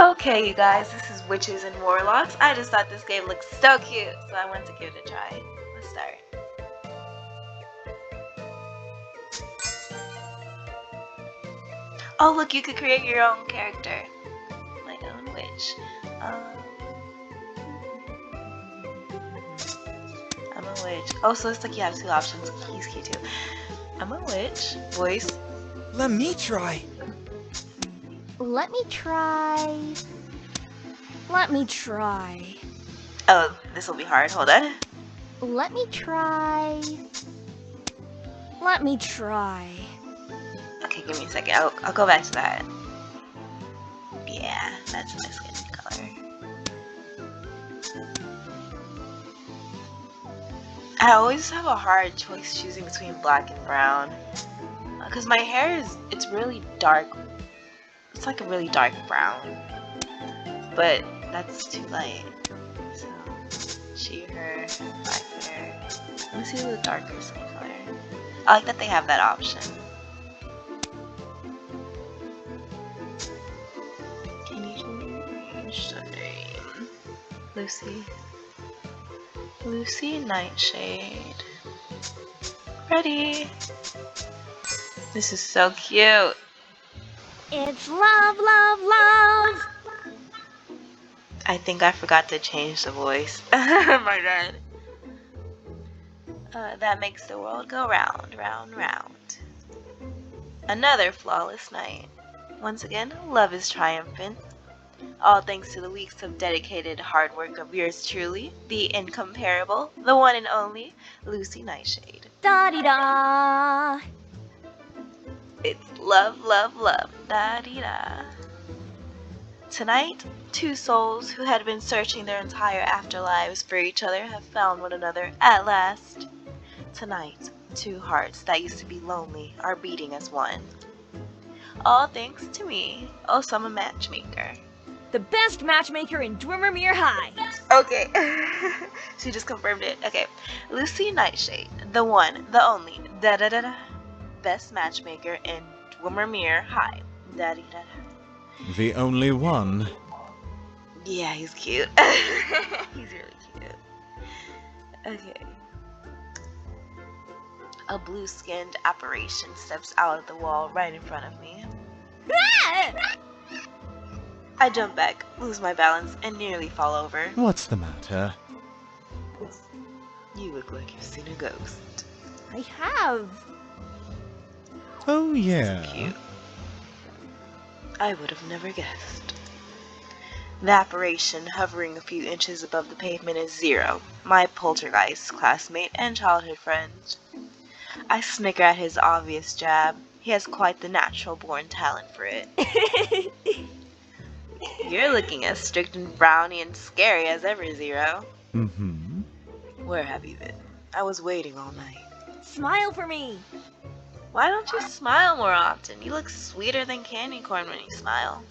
Okay, you guys, this is Witches and Warlocks. I just thought this game looked so cute, so I wanted to give it a try. Let's start. Oh, look, you could create your own character. My own witch. I'm a witch. Oh, so it's like you have two options. He's cute too. I'm a witch. Voice. Let me try. Let me try. Let me try. Oh, this will be hard. Hold on. Let me try. Let me try. Okay, give me a second. I'll go back to that. Yeah, that's my skin color. I always have a hard choice choosing between black and brown. Because my hair it's really dark. It's like a really dark brown. But that's too light. So, she, her, black hair. Let me see the darker skin color. I like that they have that option. Can you change the name? Lucy. Lucy Nightshade. Ready? This is so cute. It's love, love, love. I think I forgot to change the voice. My god. That makes the world go round, round, round. Another flawless night. Once again, love is triumphant. All thanks to the weeks of dedicated hard work of yours truly, the incomparable, the one and only, Lucy Nightshade. Da-di-da. It's love, love, love. Da-dee-da. Tonight, two souls who had been searching their entire afterlives for each other have found one another at last. Tonight, two hearts that used to be lonely are beating as one. All thanks to me, Osama Matchmaker. The best matchmaker in Dwemermere High. Okay, she just confirmed it. Okay, Lucy Nightshade, the one, the only, da-da-da-da, best matchmaker in Dwemermere High. Da-dee-da-da. The only one. Yeah, he's cute. He's really cute. Okay. A blue-skinned apparition steps out of the wall right in front of me. I jump back, lose my balance, and nearly fall over. What's the matter? You look like you've seen a ghost. I have. Oh, yeah. Cute. I would have never guessed. The apparition hovering a few inches above the pavement is Zero, my poltergeist classmate and childhood friend. I snicker at his obvious jab. He has quite the natural-born talent for it. You're looking as strict and frowny and scary as ever, Zero. Mm-hmm. Where have you been? I was waiting all night. Smile for me. Why don't you smile more often? You look sweeter than candy corn when you smile.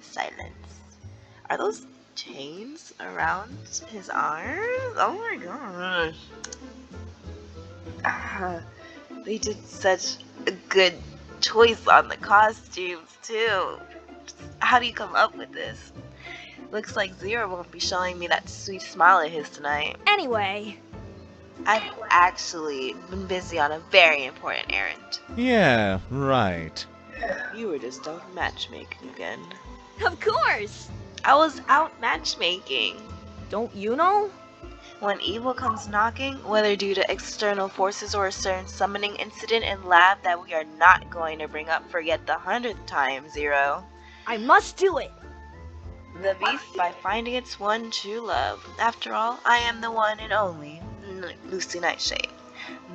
Silence. Are those chains around his arms? Oh my gosh. They did such a good choice on the costumes too. How do you come up with this? Looks like Zero won't be showing me that sweet smile of his tonight. Anyway. I've actually been busy on a very important errand. Yeah, right. You were just out matchmaking again. Of course. I was out matchmaking. Don't you know? When evil comes knocking, whether due to external forces or a certain summoning incident in lab that we are not going to bring up for yet the 100th time, Zero. I must do it. The beast by finding its one true love. After all, I am the one and only Lucy Nightshade.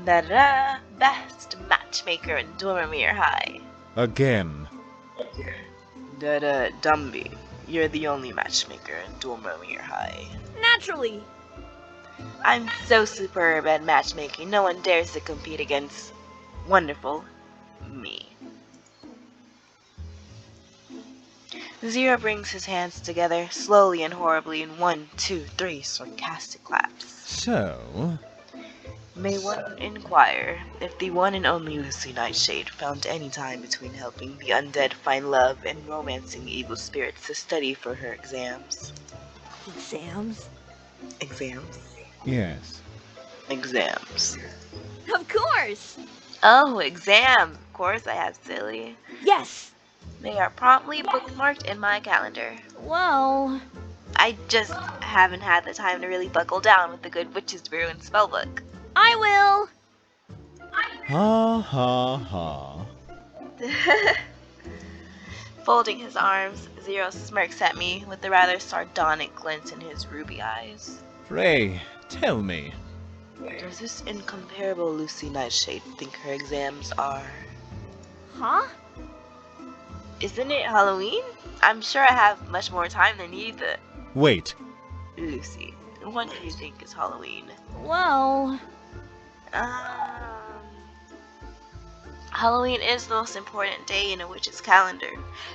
The best matchmaker in Dwemermere High. Again. Dumby. You're the only matchmaker in Dwemermere High. Naturally. I'm so superb at matchmaking, no one dares to compete against wonderful me. Zero brings his hands together, slowly and horribly, in 1, 2, 3 sarcastic claps. So? May one inquire if the one and only Lucy Nightshade found any time between helping the undead find love and romancing evil spirits to study for her exams? Exams? Exams? Yes. Exams. Of course! Oh, exams! Of course I have, silly. Yes! They are promptly bookmarked in my calendar. Well... I just haven't had the time to really buckle down with the good Witch's Brew and Spellbook. I will! Ha ha ha. Folding his arms, Zero smirks at me with a rather sardonic glint in his ruby eyes. Pray, tell me. Does this incomparable Lucy Nightshade think her exams are... Huh? Isn't it Halloween? I'm sure I have much more time than you do. Wait. Lucy, what do you think is Halloween? Well... Halloween is the most important day in a witch's calendar.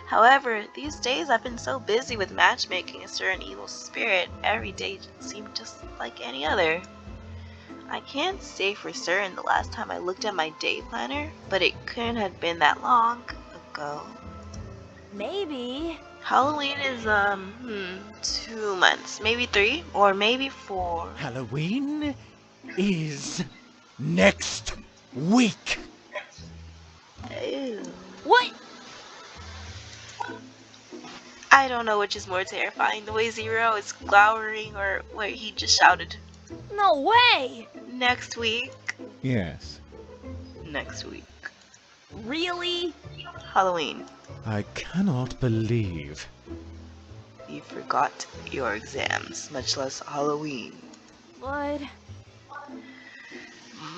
However, these days I've been so busy with matchmaking a certain evil spirit, every day seemed just like any other. I can't say for certain the last time I looked at my day planner, but it couldn't have been that long ago. Maybe... Halloween is, 2 months, maybe 3, or maybe 4. Halloween is next week. Ew. What? I don't know which is more terrifying, the way Zero is glowering or what he just shouted. No way! Next week. Yes. Next week. Really? Halloween. I cannot believe. You forgot your exams, much less Halloween. But...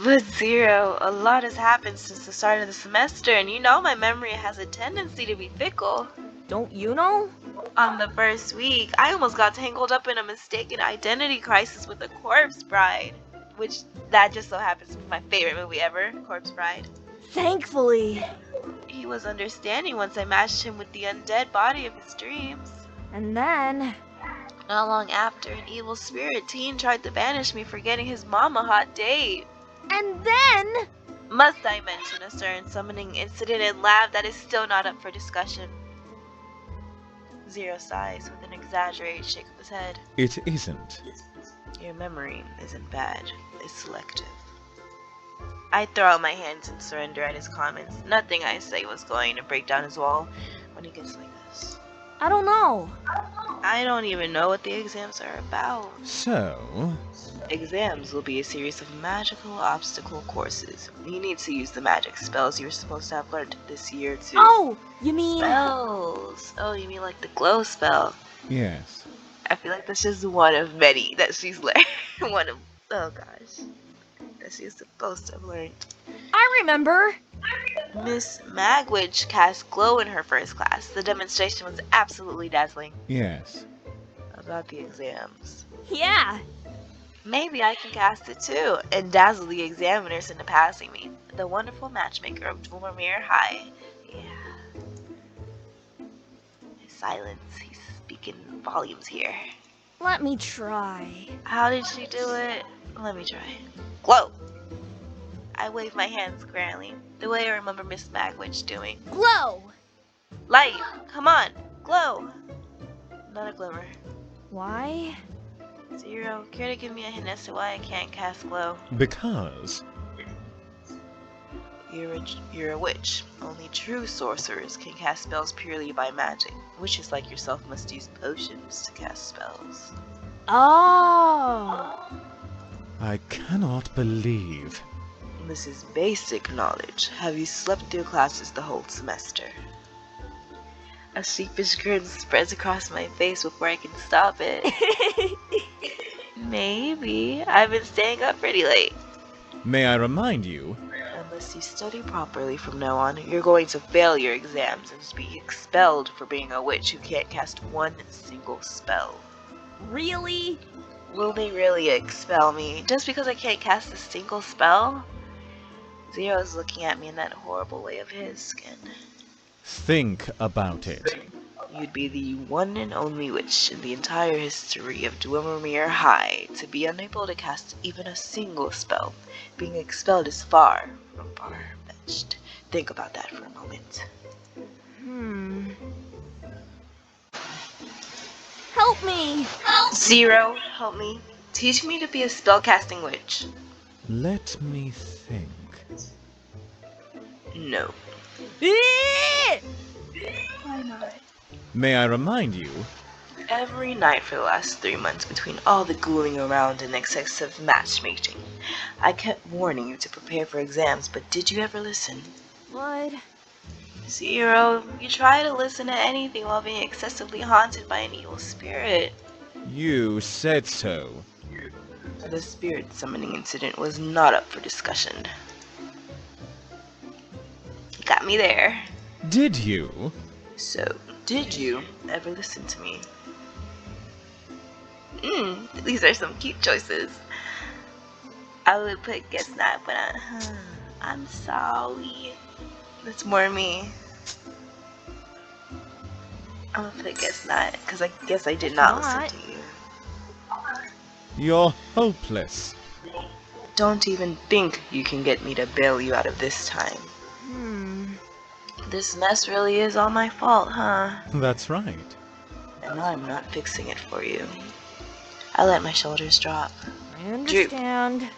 But Zero, a lot has happened since the start of the semester, and you know my memory has a tendency to be fickle. Don't you know? On the first week, I almost got tangled up in a mistaken identity crisis with a corpse bride. Which, that just so happens to be my favorite movie ever, Corpse Bride. Thankfully. He was understanding once I matched him with the undead body of his dreams. And then... Not long after, an evil spirit teen tried to banish me for getting his mom a hot date. And then... Must I mention a certain summoning incident in lab that is still not up for discussion? Zero sighs with an exaggerated shake of his head. It isn't. Your memory isn't bad, it's selective. I throw out my hands and surrender at his comments. Nothing I say was going to break down his wall when he gets like this. I don't know. I don't even know what the exams are about. So, Exams will be a series of magical obstacle courses. You need to use the magic spells you were supposed to have learned this year to... Oh! You mean... Spells! Oh, you mean like the glow spell? yes. I feel like that's just one of many that she's learned. Oh gosh. That she's supposed to have learned. I remember. Miss Magwitch cast glow in her first class. The demonstration was absolutely dazzling. Yes. About the exams. Yeah. Maybe I can cast it too, and dazzle the examiners into passing me. The wonderful matchmaker of Dwemermere High. Yeah. His silence, he's speaking volumes here. Let me try. How did she do it? Let me try. Glow! I wave my hands grandly, the way I remember Miss Magwitch doing. Glow! Light! Come on! Glow! Not a glimmer. Why? Zero, care to give me a hint as to why I can't cast glow? Because You're a witch. Only true sorcerers can cast spells purely by magic. Witches like yourself must use potions to cast spells. Oh! I cannot believe. This is basic knowledge. Have you slept through classes the whole semester? A sheepish grin spreads across my face before I can stop it. Maybe. I've been staying up pretty late. May I remind you? Unless you study properly from now on, you're going to fail your exams and be expelled for being a witch who can't cast one single spell. Really? Will they really expel me just because I can't cast a single spell? Zero's looking at me in that horrible way of his skin. Think about it. you'd be the one and only witch in the entire history of Dwemermere High to be unable to cast even a single spell. Being expelled is far from far-fetched. Think about that for a moment. Help me! Zero, help me. Teach me to be a spellcasting witch. Let me think. No. Eh! Why not? May I remind you? Every night for the last 3 months, between all the ghouling around and excessive matchmaking, I kept warning you to prepare for exams, but did you ever listen? What? Zero, you try to listen to anything while being excessively haunted by an evil spirit. You said so. The spirit summoning incident was not up for discussion. You got me there. Did you? So, did you ever listen to me? These are some cute choices. I would put guess not, but I'm sorry. That's more me. I'm gonna put guess not, because I guess I did not listen to you. You're hopeless. Don't even think you can get me to bail you out of this time. This mess really is all my fault, huh? That's right. And I'm not fixing it for you. I let my shoulders drop. I understand.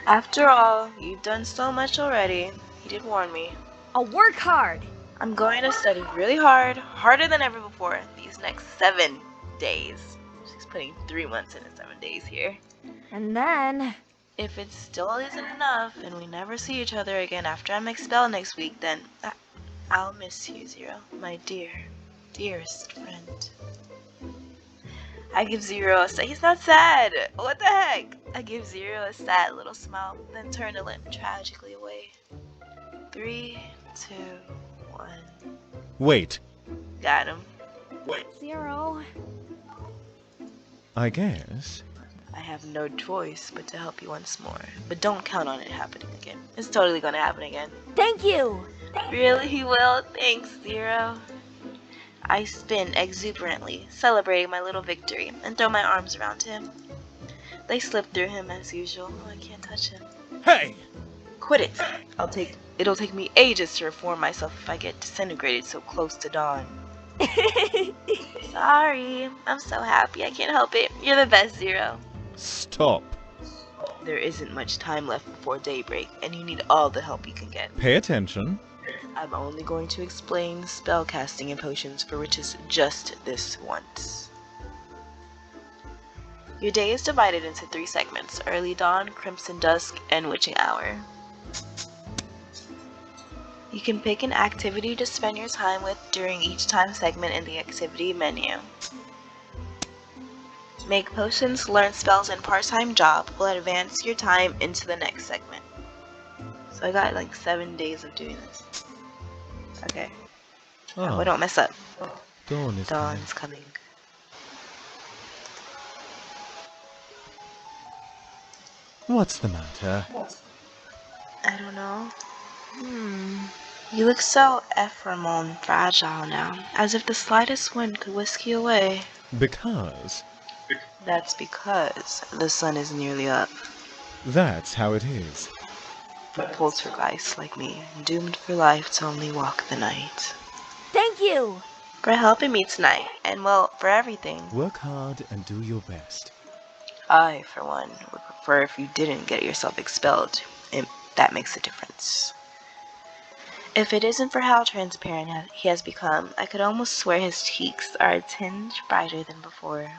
After all, you've done so much already. He did warn me. I'll work hard. I'm going to study really hard, harder than ever before, these next 7 days. She's putting 3 months into 7 days here. And then... If it still isn't enough, and we never see each other again after I'm expelled next week, then I'll miss you, Zero, my dearest friend. I give Zero a he's not sad! What the heck? I give Zero a sad little smile, then turn to limp tragically away. 3, 2, 1. Wait, Got him. Zero. I guess. I have no choice but to help you once more. But don't count on it happening again. It's totally gonna happen again. Thank you! Really, he will? Thanks, Zero. I spin exuberantly, celebrating my little victory, and throw my arms around him. They slip through him as usual. Oh, I can't touch him. Hey! Quit it! It'll take me ages to reform myself if I get disintegrated so close to dawn. Sorry. I'm so happy. I can't help it. You're the best, Zero. Stop. There isn't much time left before daybreak, and you need all the help you can get. Pay attention. I'm only going to explain spellcasting and potions for witches just this once. Your day is divided into 3 segments: early dawn, crimson dusk, and witching hour. You can pick an activity to spend your time with during each time segment in the activity menu. Make potions, learn spells, and part-time job will advance your time into the next segment. So I got like 7 days of doing this. Okay. Oh, don't mess up. Dawn is coming. Dawn's coming. What's the matter? I don't know. You look so ephemeral and fragile now, as if the slightest wind could whisk you away. Because That's because the sun is nearly up. that's how it is. A poltergeist like me, doomed for life to only walk the night. Thank you! For helping me tonight, and well, for everything. Work hard and do your best. I, for one, would prefer if you didn't get yourself expelled. That makes a difference. If it isn't for how transparent he has become, I could almost swear his cheeks are a tinge brighter than before.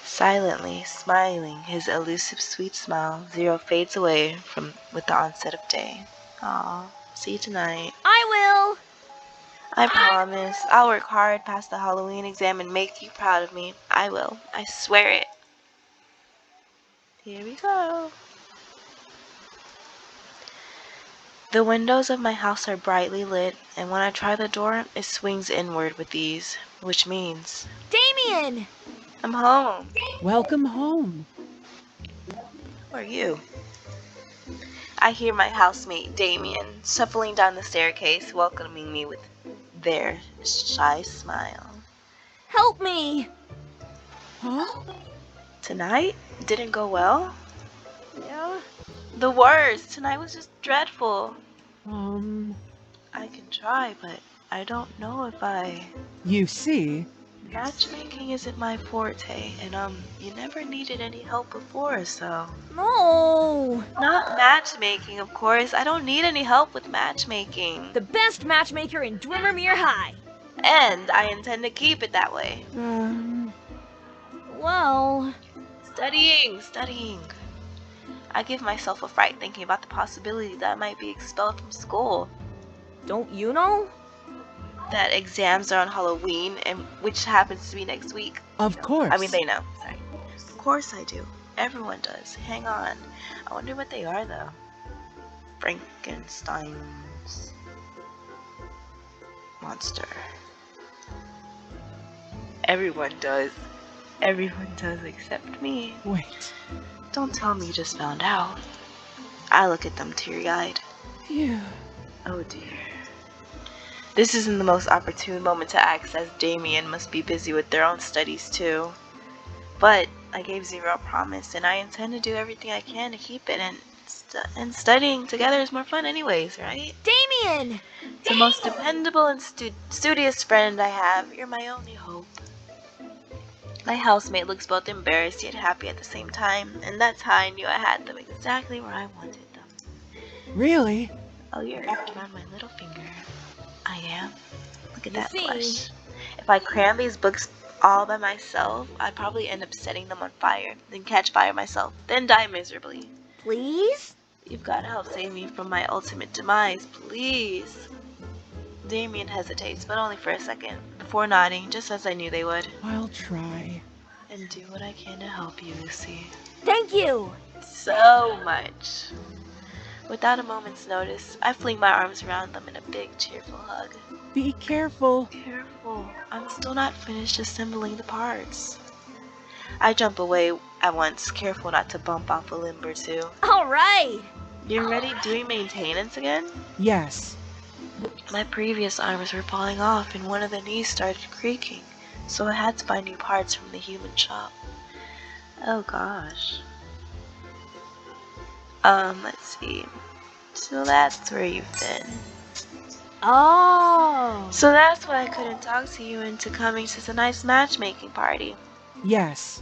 Silently, smiling, his elusive sweet smile, Zero fades away with the onset of day. Aw, see you tonight. I will! I promise. I'll work hard past the Halloween exam and make you proud of me. I will. I swear it. Here we go. The windows of my house are brightly lit, and when I try the door, it swings inward with ease, which means Damien! I'm home. Welcome home. Who are you? I hear my housemate, Damien, shuffling down the staircase, welcoming me with their shy smile. Help me! Huh? Tonight didn't go well? Yeah? The worst. Tonight was just dreadful. Um, I can try, but I don't know if I... you see, Matchmaking isn't my forte, and you never needed any help before, so... No! Not matchmaking, of course. I don't need any help with matchmaking. The best matchmaker in Dwemermere High. And I intend to keep it that way. Well, Studying. I give myself a fright thinking about the possibility that I might be expelled from school. don't you know? That exams are on Halloween, and which happens to be next week. of course. I mean, they know. Sorry. Of course I do. Everyone does. Hang on. I wonder what they are, though. Frankenstein's monster. Everyone does. Everyone does except me. Wait. Don't tell me you just found out. I look at them teary-eyed. Phew. Oh dear. This isn't the most opportune moment to act, as Damien must be busy with their own studies too. But I gave Zero a promise, and I intend to do everything I can to keep it, and studying together is more fun anyways, right? Damien! The most dependable and studious friend I have. You're my only hope. My housemate looks both embarrassed yet happy at the same time, and that's how I knew I had them exactly where I wanted them. Really? Oh, you're wrapped around my little finger. I am. Look at You that see. blush. If I cram these books all by myself, I'd probably end up setting them on fire, then catch fire myself, then die miserably. Please? You've got to help save me from my ultimate demise, please. Damien hesitates, but only for a second, before nodding, just as I knew they would. I'll try. And do what I can to help you, Lucy. Thank you! So much. Without a moment's notice, I fling my arms around them in a big, cheerful hug. Be careful. Careful, I'm still not finished assembling the parts. I jump away at once, careful not to bump off a limb or two. Alright! You're already doing maintenance again? Yes. My previous arms were falling off and one of the knees started creaking, so I had to buy new parts from the human shop. Oh gosh. Let's see. So that's where you've been. Oh! So that's why I couldn't talk to you into coming to tonight's matchmaking party. Yes.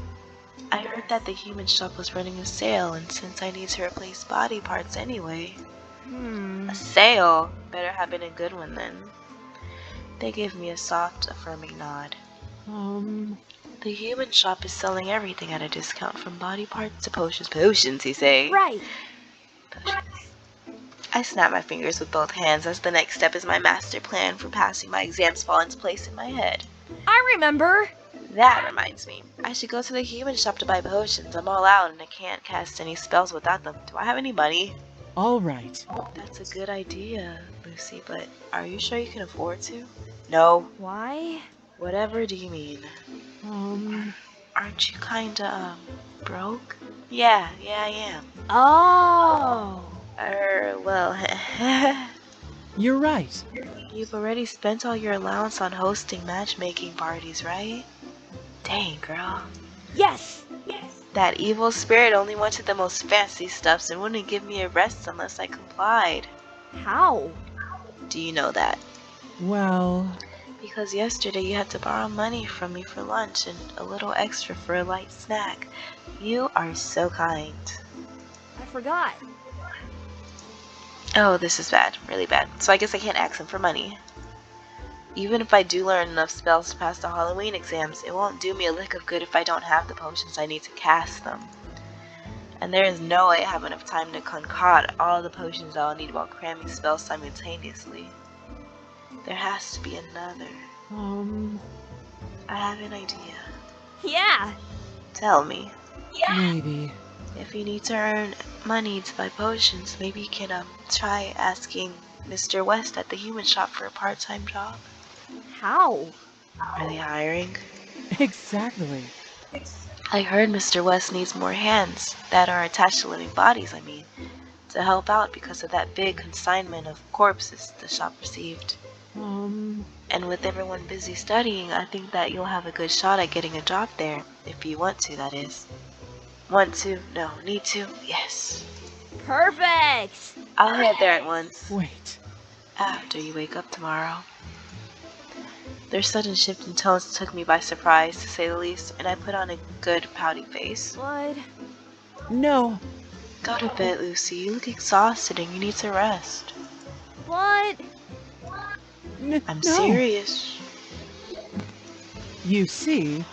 I heard that the human shop was running a sale, and since I need to replace body parts anyway. A sale? Better have been a good one then. They give me a soft, affirming nod. The human shop is selling everything at a discount, from body parts to potions. Potions, you say? Right. Potions. I snap my fingers with both hands, as the next step is my master plan for passing my exams fall into place in my head. I remember. That reminds me. I should go to the human shop to buy potions. I'm all out and I can't cast any spells without them. Do I have any money? All right. That's a good idea, Lucy, but are you sure you can afford to? No. Why? Whatever do you mean? Aren't you kinda, broke? Yeah, I am. Oh! Well, You're right. you've already spent all your allowance on hosting matchmaking parties, right? Dang, girl. Yes! That evil spirit only wanted the most fancy stuffs and wouldn't give me a rest unless I complied. How? Do you know that? Well, Because yesterday you had to borrow money from me for lunch and a little extra for a light snack. You are so kind. I forgot. Oh, this is bad. Really bad. So I guess I can't ask him for money. Even if I do learn enough spells to pass the Halloween exams, it won't do me a lick of good if I don't have the potions I need to cast them. And there is no way I have enough time to concoct all the potions I'll need while cramming spells simultaneously. There has to be another. I have an idea. Yeah! Tell me. maybe. If you need to earn money to buy potions, maybe you can try asking Mr. West at the human shop for a part-time job. How? Are they hiring? Exactly. I heard Mr. West needs more hands that are attached to living bodies, I mean, to help out because of that big consignment of corpses the shop received. And with everyone busy studying, I think that you'll have a good shot at getting a job there. If you want to, that is. Want to? No. Need to? Yes. Perfect! I'll head there at once. Wait. After you wake up tomorrow. Their sudden shift in tones took me by surprise, to say the least, and I put on a good pouty face. What? No. Go to bed, Lucy. You look exhausted and you need to rest. What? I'm No. serious. You see,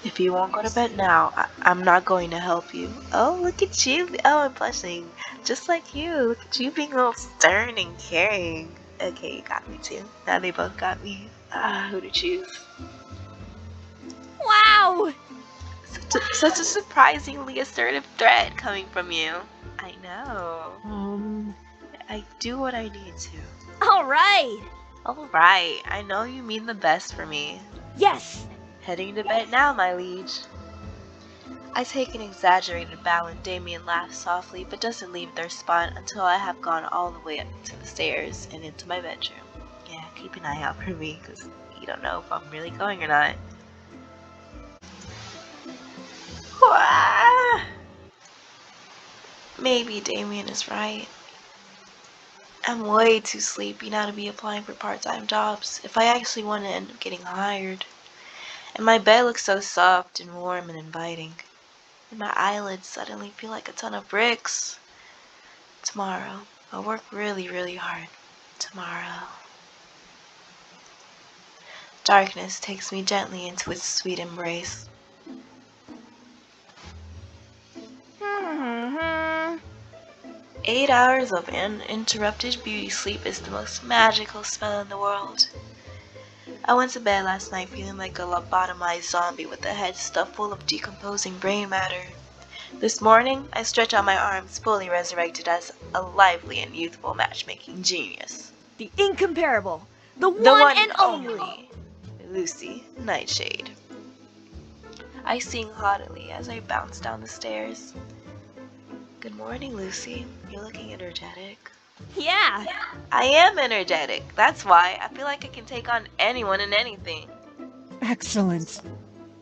If you won't go to bed now, I'm not going to help you. Oh, look at you. Oh, I'm blushing. Just like you. Look at you being all stern and caring. Okay, you got me too. Now they both got me. Who to choose? Wow! Such a surprisingly assertive threat coming from you. I know. I do what I need to. Alright! Alright, I know you mean the best for me. Yes! Heading to bed now, my liege. I take an exaggerated bow and Damien laughs softly but doesn't leave their spot until I have gone all the way up to the stairs and into my bedroom. Yeah, keep an eye out for me because you don't know if I'm really going or not. Wah! Maybe Damien is right. I'm way too sleepy now to be applying for part-time jobs if I actually want to end up getting hired. And my bed looks so soft and warm and inviting. And my eyelids suddenly feel like a ton of bricks. Tomorrow, I'll work really, really hard. Tomorrow. Darkness takes me gently into its sweet embrace. Hmm. 8 hours of uninterrupted beauty sleep is the most magical spell in the world. I went to bed last night feeling like a lobotomized zombie with a head stuffed full of decomposing brain matter. This morning, I stretch out my arms fully resurrected as a lively and youthful matchmaking genius. The incomparable. The The one and only. Lucy Nightshade. I sing haughtily as I bounce down the stairs. Good morning, Lucy. You're looking energetic. Yeah. I am energetic. That's why I feel like I can take on anyone and anything. excellent.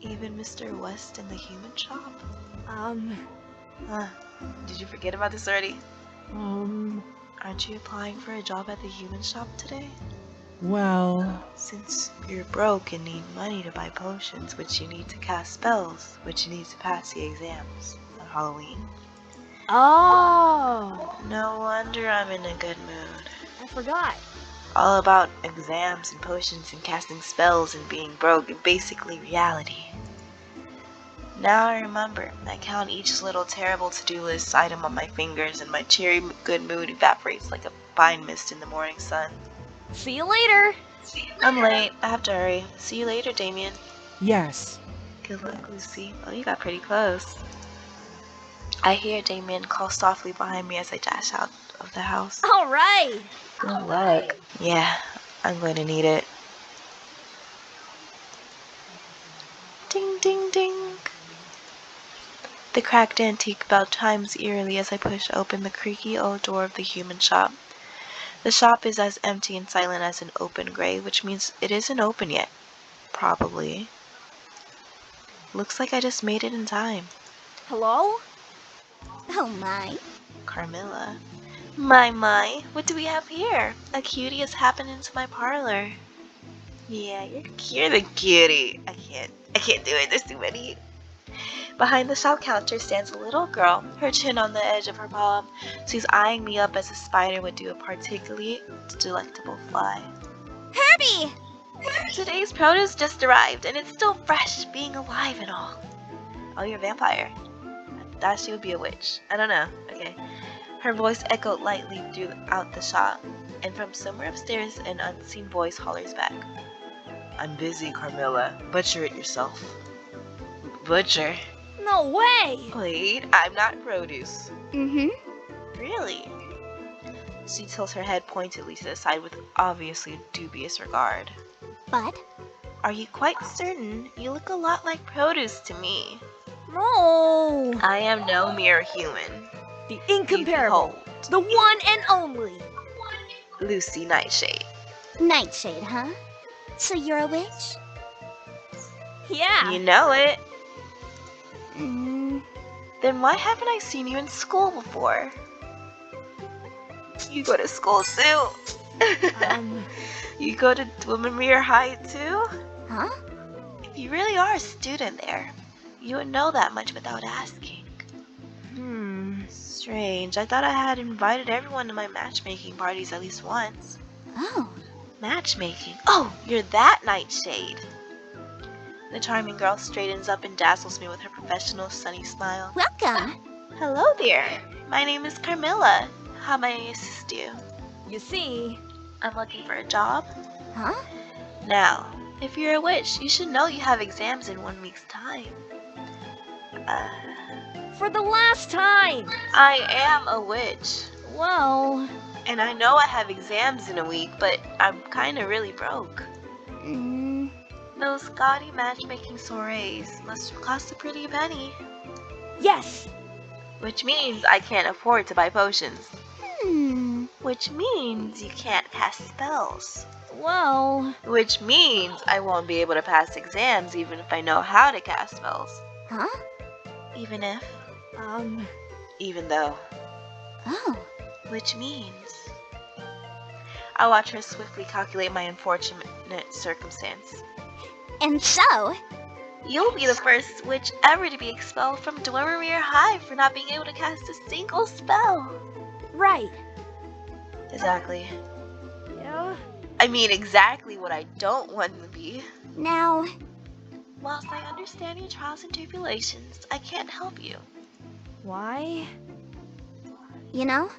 Even Mr. West in the human shop. Huh. Did you forget about this already? Aren't you applying for a job at the human shop today? Well, Since you're broke and need money to buy potions, which you need to cast spells, which you need to pass the exams on Halloween. Oh. No wonder I'm in a good mood. I forgot. All about exams and potions and casting spells and being broke and basically reality. Now I remember, I count each little terrible to-do list item on my fingers and my cheery good mood evaporates like a fine mist in the morning sun. See you later. I'm late, I have to hurry. See you later, Damien. yes. Good luck, Lucy. Oh, you got pretty close. I hear Damien call softly behind me as I dash out of the house. Alright. Good luck. Yeah, I'm going to need it. Ding, ding, ding. The cracked antique bell chimes eerily as I push open the creaky old door of the human shop. The shop is as empty and silent as an open grave, which means it isn't open yet. Probably. Looks like I just made it in time. Hello? Oh my. Carmilla. My, what do we have here? A cutie has happened into my parlor. Yeah, you're the cutie. I can't do it, there's too many. Behind the shop counter stands a little girl, her chin on the edge of her palm. She's eyeing me up as a spider would do a particularly delectable fly. Herbie! Today's produce just arrived, and it's still fresh, being alive and all. Oh, you're a vampire. I thought she would be a witch. I don't know. Okay. Her voice echoed lightly throughout the shop, and from somewhere upstairs an unseen voice hollers back. I'm busy, Carmilla. Butcher it yourself. Butcher? No way! Wait, I'm not produce. Mm-hmm. Really? She tilts her head pointedly to the side with obviously dubious regard. But? Are you quite certain? You look a lot like produce to me. No! I am no mere human. The incomparable. Behold, The one and only. Lucy Nightshade. Nightshade, huh? So you're a witch? You know it. Mm, Then why haven't I seen you in school before? You go to school too. You go to Dwemermere High too? huh? If you really are a student there, you would know that much without asking. Strange. I thought I had invited everyone to my matchmaking parties at least once. Oh, Matchmaking? Oh, you're that Nightshade. The charming girl straightens up and dazzles me with her professional sunny smile. welcome. Hello there. My name is Carmilla. How may I assist you? You see, I'm looking for a job. Huh? Now, if you're a witch, you should know you have exams in 1 week's time. for the last time! I am a witch. Well, And I know I have exams in a week, but I'm kinda really broke. Mm, Those gaudy matchmaking soirees must cost a pretty penny. yes! Which means I can't afford to buy potions. hmm. Which means you can't cast spells. Well, Which means I won't be able to pass exams even if I know how to cast spells. Huh? Even if, um, even though. Oh, Which means I watch her swiftly calculate my unfortunate circumstance. and so, You'll be the first witch ever to be expelled from Dwemermere High for not being able to cast a single spell. right. Exactly. Yeah? I mean exactly what I don't want to be. now, Whilst I understand your trials and tribulations, I can't help you. Why? you know,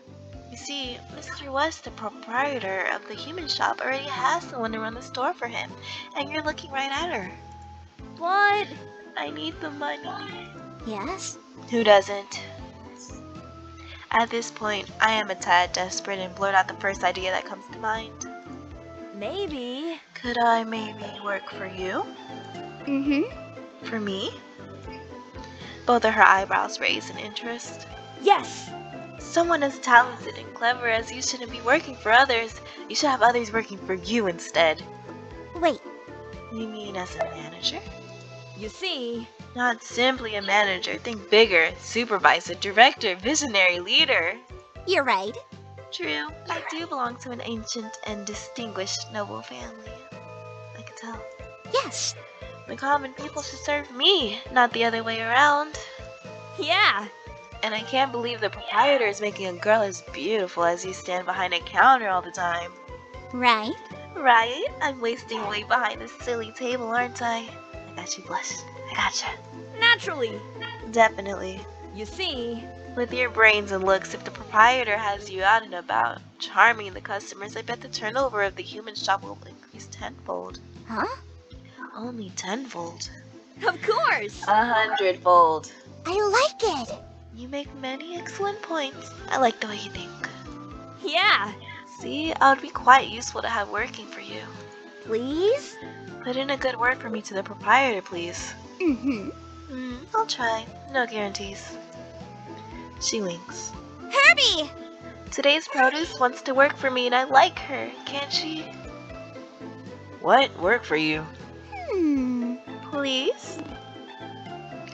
You see, Mr. West, the proprietor of the human shop, already has someone to run the store for him, and you're looking right at her. But, I need the money. yes. Who doesn't? At this point, I am a tad desperate and blurt out the first idea that comes to mind. maybe. Could I maybe work for you? Mm-hmm. For me? Both of her eyebrows raise in interest. Yes! Someone as talented and clever as you shouldn't be working for others. You should have others working for you instead. Wait, You mean as a manager? You see, Not simply a manager. Think bigger. Supervisor, director, visionary, leader. you're right. True, I do belong to an ancient and distinguished noble family. I can tell. Yes. The common people should serve me, not the other way around. yeah. And I can't believe the proprietor is making a girl as beautiful as you stand behind a counter all the time. Right. Right? I'm wasting away behind this silly table, aren't I? I got you blushed. I gotcha. Naturally. Definitely. You see, With your brains and looks, if the proprietor has you out and about, charming the customers, I bet the turnover of the human shop will increase tenfold. Huh? Only tenfold. of course! 100-fold. I like it. You make many excellent points. I like the way you think. Yeah. See, I would be quite useful to have working for you. Please? Put in a good word for me to the proprietor, please. Mm-hmm. I'll try. No guarantees. She winks. Herbie! Today's produce wants to work for me and I like her, can't she? What? Work for you? Hmm. Please?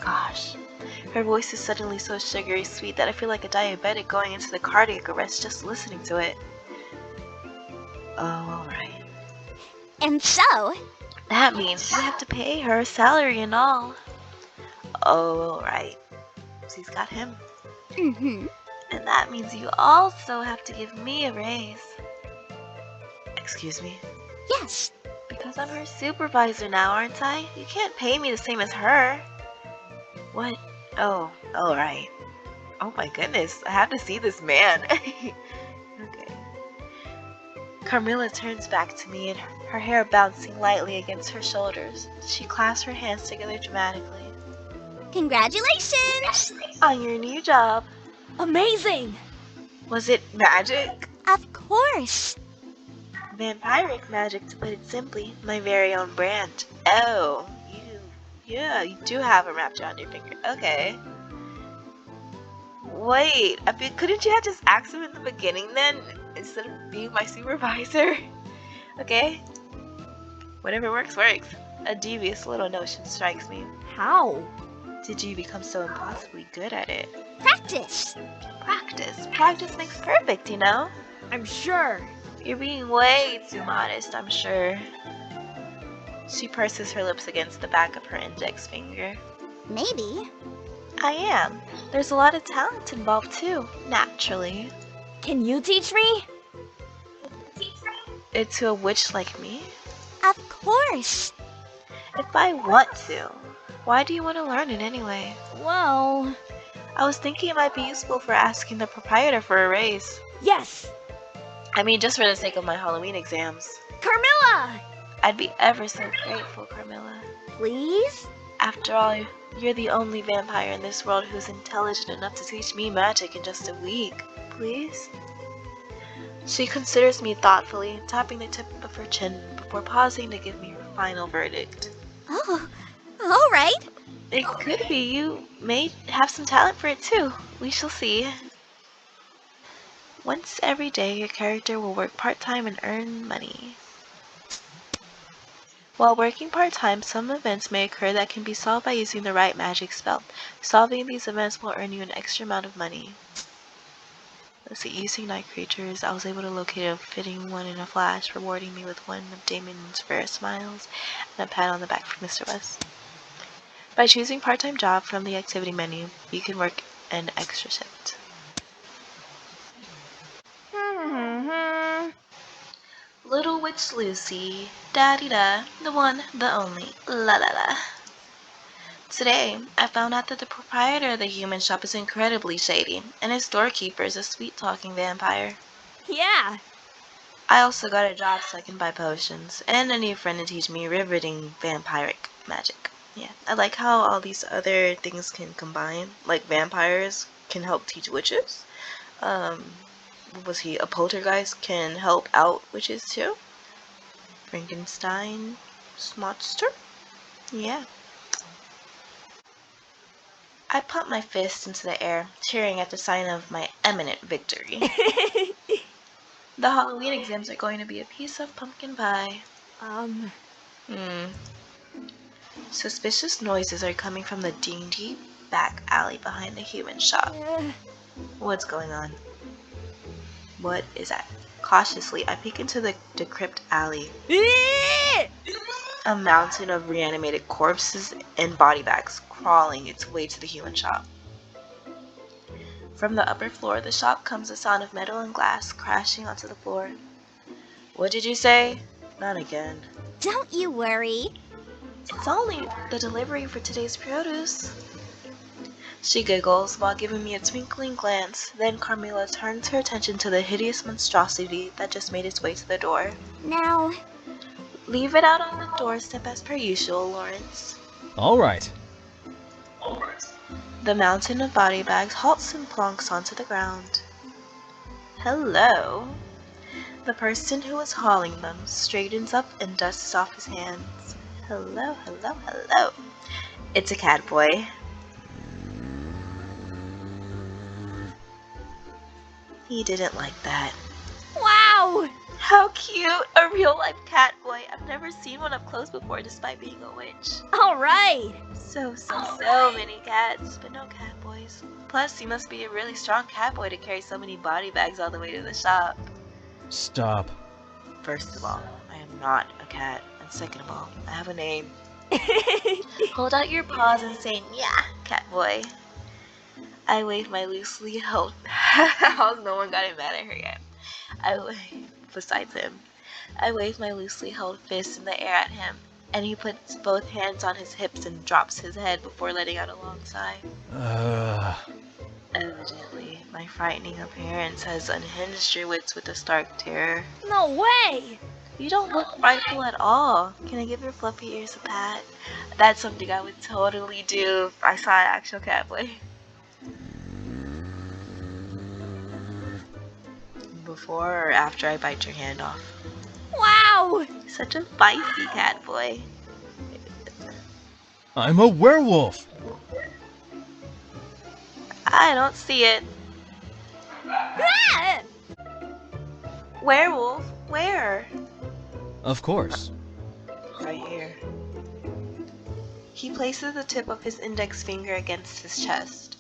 Gosh. Her voice is suddenly so sugary sweet that I feel like a diabetic going into the cardiac arrest just listening to it. Oh, alright. And so, That means you have to pay her a salary and all. Oh, alright. She's got him. mm-hmm. And that means you also have to give me a raise. Excuse me? Yes. Because I'm her supervisor now, aren't I? You can't pay me the same as her. What? Oh, alright. Oh my goodness, I have to see this man. Okay. Carmilla turns back to me and her hair bouncing lightly against her shoulders. She clasps her hands together dramatically. Congratulations! On your new job. Amazing! Was it magic? Of course. Vampiric magic, to put it simply. My very own brand. Oh, you do have a wrapped around your finger. Okay. Wait, couldn't you have just asked him in the beginning then, instead of being my supervisor? Okay? Whatever works, works. A devious little notion strikes me. How? Did you become so impossibly good at it? Practice. Practice. Practice makes perfect, you know? I'm sure. You're being way too modest, I'm sure. She purses her lips against the back of her index finger. Maybe. I am. There's a lot of talent involved too, naturally. Can you teach me? It's to a witch like me? Of course. If I want to. Why do you want to learn it anyway? Well, I was thinking it might be useful for asking the proprietor for a raise. yes. I mean, just for the sake of my Halloween exams. Carmilla! I'd be ever so grateful, Carmilla. Please? After all, you're the only vampire in this world who's intelligent enough to teach me magic in just a week. Please? She considers me thoughtfully, tapping the tip of her chin before pausing to give me her final verdict. Oh, all right. It could be you may have some talent for it too. We shall see. Once every day, your character will work part-time and earn money. While working part-time, some events may occur that can be solved by using the right magic spell. Solving these events will earn you an extra amount of money. Let's see, using night creatures, I was able to locate a fitting one in a flash, rewarding me with one of Damon's rare smiles and a pat on the back from Mr. West. By choosing part-time job from the activity menu, you can work an extra shift. Little Witch Lucy, da-dee-da, the one, the only, la-la-la. Today, I found out that the proprietor of the human shop is incredibly shady, and his storekeeper is a sweet-talking vampire. Yeah. I also got a job so I can buy potions, and a new friend to teach me riveting vampiric magic. Yeah, I like how all these other things can combine, like vampires can help teach witches. What was he? A poltergeist can help out witches too. Frankenstein's monster? Yeah. I pumped my fist into the air, cheering at the sign of my imminent victory. The Halloween exams are going to be a piece of pumpkin pie. Suspicious noises are coming from the dingy back alley behind the human shop. What's going on? What is that? Cautiously, I peek into the decrepit alley. A mountain of reanimated corpses and body bags crawling its way to the human shop. From the upper floor of the shop comes the sound of metal and glass crashing onto the floor. What did you say? Not again. Don't you worry. It's only the delivery for today's produce. She giggles while giving me a twinkling glance. Then Carmilla turns her attention to the hideous monstrosity that just made its way to the door. Now, Leave it out on the doorstep as per usual, Lawrence. All right. The mountain of body bags halts and plonks onto the ground. Hello. The person who was hauling them straightens up and dusts off his hands. Hello, hello, hello. It's a cat boy. He didn't like that. Wow! How cute! A real-life cat boy. I've never seen one up close before despite being a witch. Alright! So many cats, but no cat boys. Plus, he must be a really strong cat boy to carry so many body bags all the way to the shop. Stop. First of all, I am not a cat. And second of all, I have a name. Hold out your paws and say, yeah, cat boy. I wave my loosely held... How's no one gotten mad at her yet? Besides him. I wave my loosely held fist in the air at him, and he puts both hands on his hips and drops his head before letting out a long sigh. Evidently, my frightening appearance has unhinged your wits with a stark terror. No way! You don't look frightful at all. Can I give your fluffy ears a pat? That's something I would totally do if I saw an actual cat boy. Before or after I bite your hand off? Wow! Such a feisty cat boy. I'm a werewolf. I don't see it. Ah! Werewolf? Where? Of course. Right here. He places the tip of his index finger against his chest.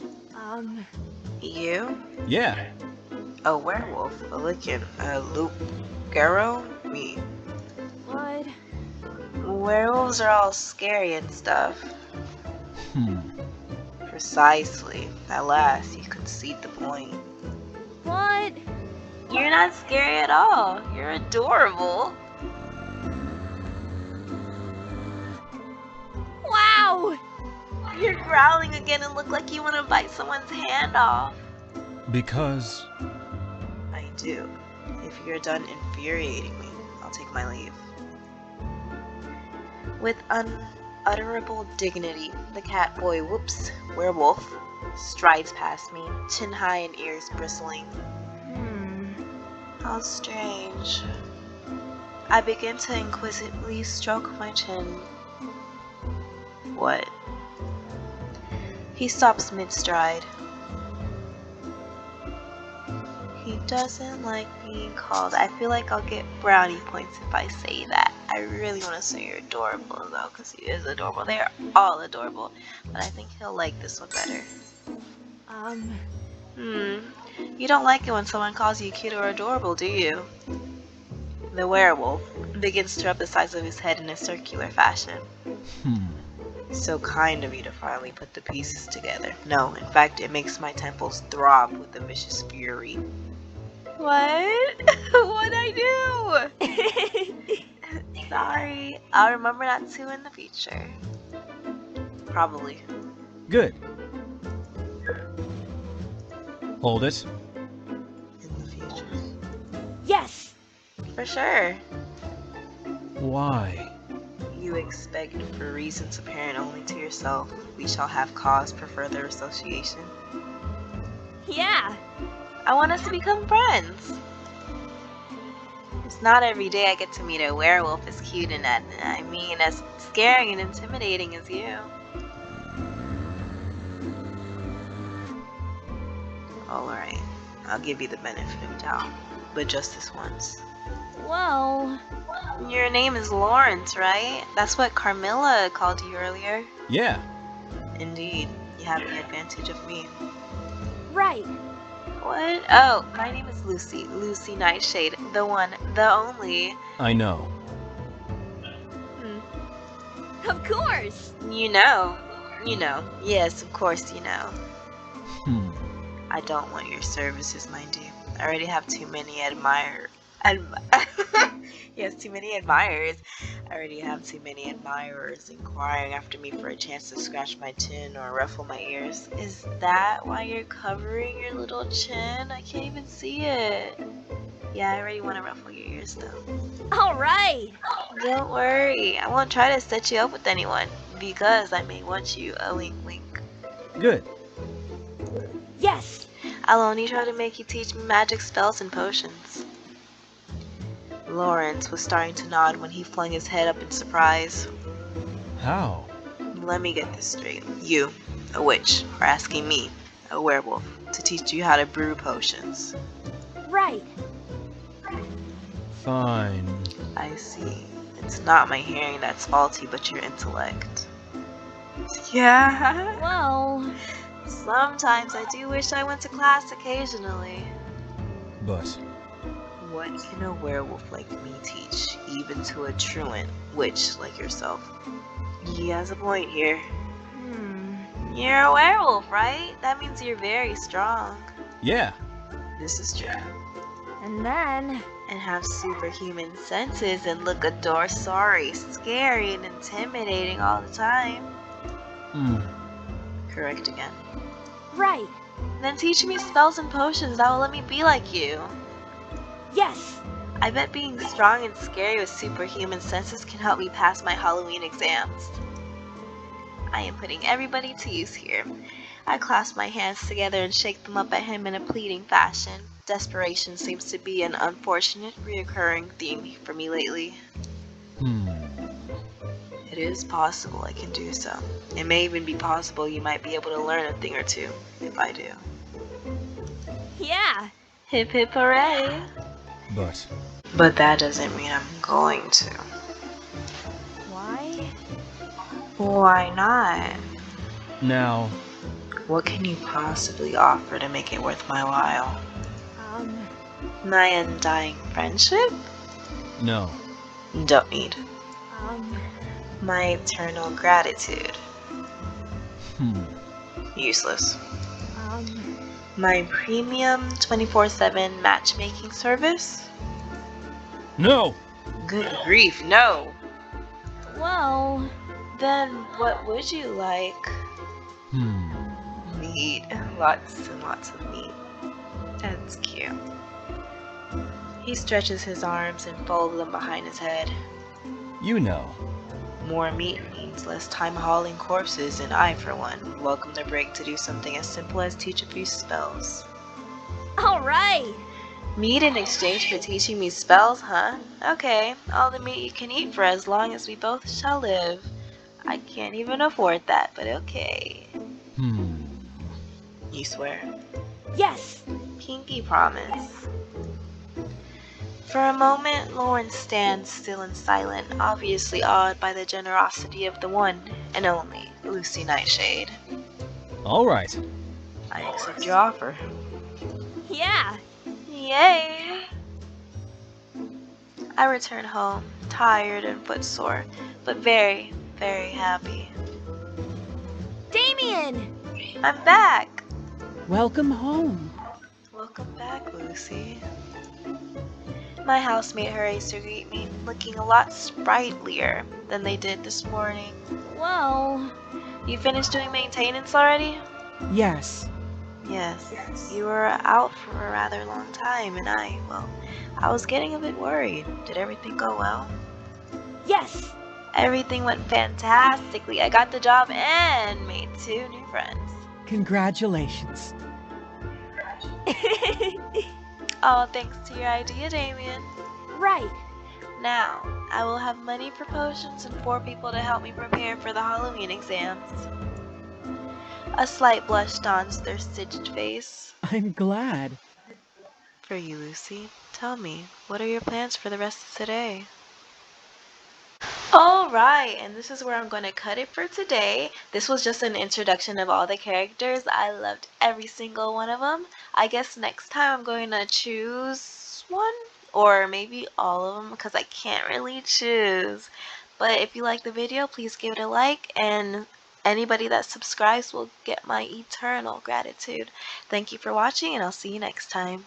You? Yeah. A werewolf? A lichen? A loup-garou? Me. What? Werewolves are all scary and stuff. Precisely. At last, you concede the point. What? You're not scary at all. You're adorable. Wow! You're growling again and look like you want to bite someone's hand off. Because... I do. If you're done infuriating me, I'll take my leave. With unutterable dignity, the cat boy whoops, werewolf, strides past me, chin high and ears bristling. How strange. I begin to inquisitively stroke my chin. What? He stops mid-stride. He doesn't like being called. I feel like I'll get brownie points if I say that. I really want to say you're adorable though, because he is adorable. They're all adorable. But I think he'll like this one better. You don't like it when someone calls you cute or adorable, do you? The werewolf begins to rub the sides of his head in a circular fashion. So kind of you to finally put the pieces together. No, in fact, it makes my temples throb with a vicious fury. What? What'd I do? Sorry. I'll remember that too in the future. Probably. Good. Hold it. In the future. Yes! For sure. Why? You expect, for reasons apparent only to yourself, we shall have cause for further association. Yeah! I want us to become friends. It's not every day I get to meet a werewolf as cute and as scary and intimidating as you. Alright, I'll give you the benefit of doubt, but just this once. Well... Your name is Lawrence, right? That's what Carmilla called you earlier. Yeah. Indeed, you have the advantage of me. Right. What? Oh, my name is Lucy. Lucy Nightshade. The one, the only. I know. Of course! You know. You know. Yes, of course you know. I don't want your services, mind you. I already have too many Yes, too many admirers. I already have too many admirers inquiring after me for a chance to scratch my chin or ruffle my ears. Is that why you're covering your little chin? I can't even see it. Yeah, I already want to ruffle your ears though. Alright! Don't worry, I won't try to set you up with anyone, because I may want you, a wink wink. Good. Yes! I'll only try to make you teach me magic spells and potions. Lawrence was starting to nod when he flung his head up in surprise. How? Let me get this straight. You, a witch, are asking me, a werewolf, to teach you how to brew potions. Right. Fine. I see. It's not my hearing that's faulty, but your intellect. Yeah. Well... Sometimes I do wish I went to class occasionally. But... What can a werewolf like me teach, even to a truant witch like yourself? He has a point here. You're a werewolf, right? That means you're very strong. Yeah. This is true. And then... And have superhuman senses and look scary and intimidating all the time. Correct again. Right. Then teach me spells and potions that will let me be like you. Yes! I bet being strong and scary with superhuman senses can help me pass my Halloween exams. I am putting everybody to use here. I clasp my hands together and shake them up at him in a pleading fashion. Desperation seems to be an unfortunate, reoccurring theme for me lately. It is possible I can do so. It may even be possible you might be able to learn a thing or two, if I do. Yeah! Hip hip hooray! But... But that doesn't mean I'm going to. Why? Why not? Now, What can you possibly offer to make it worth my while? My undying friendship? no. Don't need. um, My eternal gratitude? Hmm. Useless. um, My premium 24/7 matchmaking service? No! Good grief, no! well, Then what would you like? Hmm. Meat. Lots and lots of meat. That's cute. He stretches his arms and folds them behind his head. You know. More meat means less time hauling corpses, and I, for one, welcome the break to do something as simple as teach a few spells. alright! Meat in exchange for teaching me spells, huh? Okay, all the meat you can eat for as long as we both shall live. I can't even afford that, but okay. Hmm. You swear? Yes! Pinky promise. For a moment, Lauren stands still and silent, obviously awed by the generosity of the one and only Lucy Nightshade. All right. I accept your offer. Yeah! Yay! I return home, tired and footsore, but very, very happy. Damien! I'm back! Welcome home. Welcome back, Lucy. My housemate hurries to greet me, looking a lot sprightlier than they did this morning. Well, You finished doing maintenance already? Yes. Yes. You were out for a rather long time, and I was getting a bit worried. Did everything go well? yes! Everything went fantastically. I got the job and made 2 new friends. Congratulations. Oh, thanks to your idea, Damien. Right. Now, I will have money for potions and 4 people to help me prepare for the Halloween exams. A slight blush dawns their stitched face. I'm glad. For you, Lucy, tell me, what are your plans for the rest of today? Alright, and this is where I'm going to cut it for today. This was just an introduction of all the characters. I loved every single one of them. I guess next time I'm going to choose one, or maybe all of them, because I can't really choose. But if you like the video, please give it a like, and anybody that subscribes will get my eternal gratitude. Thank you for watching, and I'll see you next time.